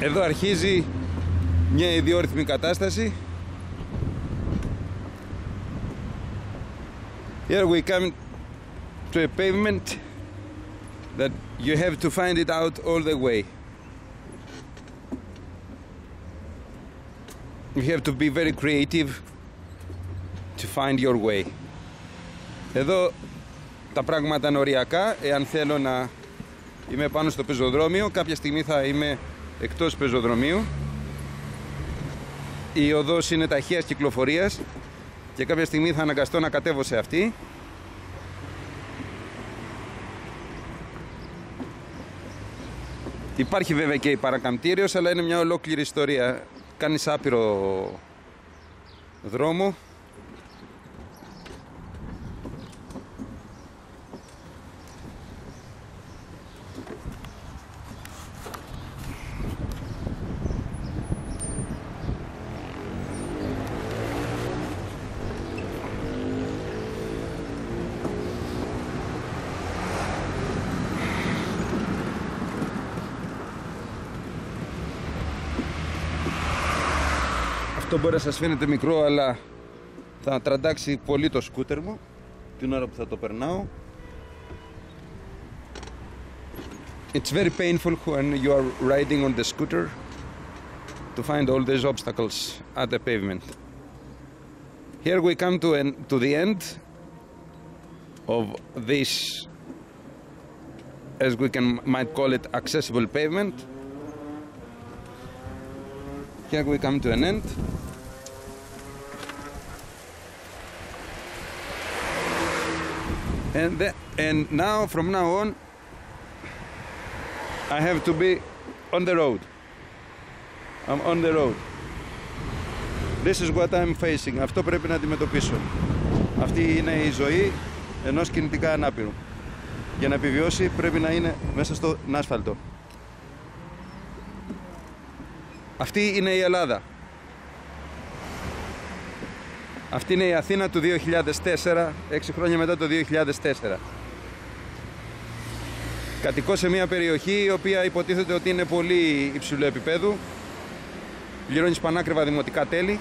Εδώ αρχίζει μια ιδιόρυθμη κατάσταση. Here we come to a pavement that you have to find it out all the way. You have to be very creative to find your way. Εδώ τα πράγματα είναι οριακά. Εάν θέλω να είμαι πάνω στο πεζοδρόμιο, κάποια στιγμή θα είμαι εκτός πεζοδρομίου. Η οδός είναι ταχείας κυκλοφορίας και κάποια στιγμή θα αναγκαστώ να κατέβω σε αυτή. Υπάρχει βέβαια και η παρακαμπτήριος, αλλά είναι μια ολόκληρη ιστορία. Κάνεις άπειρο δρόμο. Αυτό μπορεί να σας φαίνεται μικρό, αλλά θα τραντάξει πολύ το σκούτερ μου την ώρα που θα το περνάω. It's very painful when you are riding on the scooter to find all these obstacles at the pavement. Here we come to the end of this, as we might call it, accessible pavement. Here we come to an end. And now, from now on, I have to be on the road. I'm on the road. This is what I'm facing. Αυτό πρέπει να αντιμετωπίσω. Αυτή είναι η ζωή ενός κινητικά ανάπηρου. Για να επιβιώσει πρέπει να είναι μέσα στον άσφαλτο. Αυτή είναι η Ελλάδα. Αυτή είναι η Αθήνα του 2004, 6 χρόνια μετά το 2004. Κατοικώ σε μια περιοχή η οποία υποτίθεται ότι είναι πολύ υψηλού επίπεδου. Πληρώνεις πανάκριβα δημοτικά τέλη,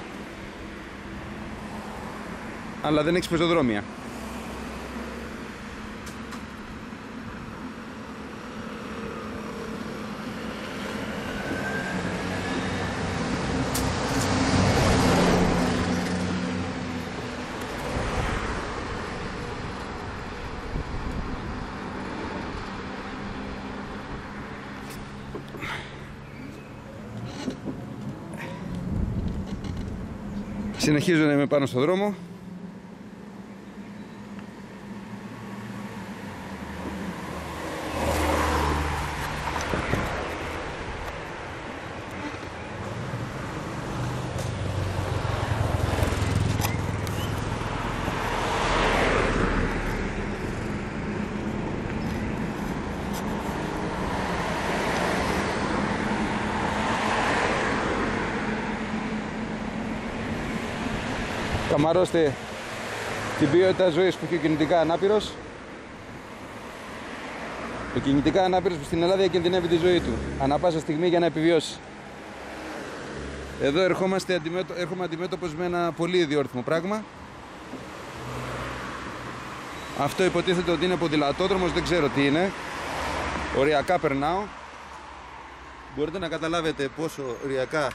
αλλά δεν έχεις πεζοδρόμια. Συνεχίζω να είμαι πάνω στο δρόμο. Καμαρώστε την ποιότητα ζωής που έχει ο κινητικά ανάπηρος. Ο κινητικά ανάπηρος που στην Ελλάδα διακινδυνεύει τη ζωή του ανά πάσα στιγμή για να επιβιώσει. Εδώ έρχομαι αντιμέτωπος με ένα πολύ ιδιόρυθμο πράγμα. Αυτό υποτίθεται ότι είναι ποδηλατόδρομος, δεν ξέρω τι είναι. Οριακά περνάω. Μπορείτε να καταλάβετε πόσο οριακά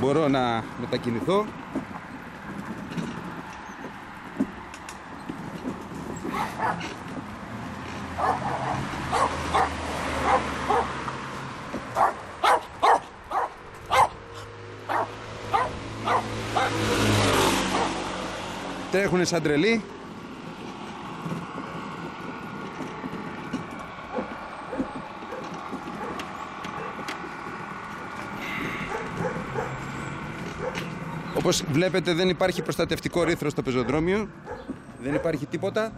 μπορώ να μετακινηθώ. Τρέχουνε σαν τρελοί. Όπως βλέπετε δεν υπάρχει προστατευτικό ρήθρο στο πεζοδρόμιο. Δεν υπάρχει τίποτα.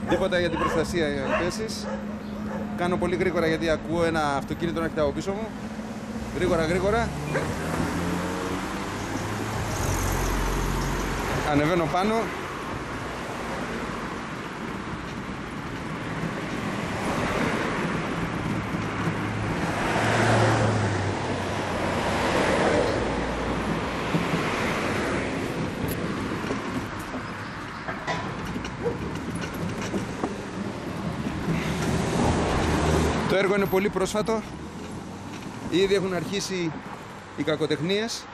Τίποτα για την προστασία για να πέσεις. Κάνω πολύ γρήγορα γιατί ακούω ένα αυτοκίνητο να έρχεται από πίσω μου. Γρήγορα. Ανεβαίνω πάνω. Το έργο είναι πολύ πρόσφατο. Ήδη έχουν αρχίσει οι κακοτεχνίες.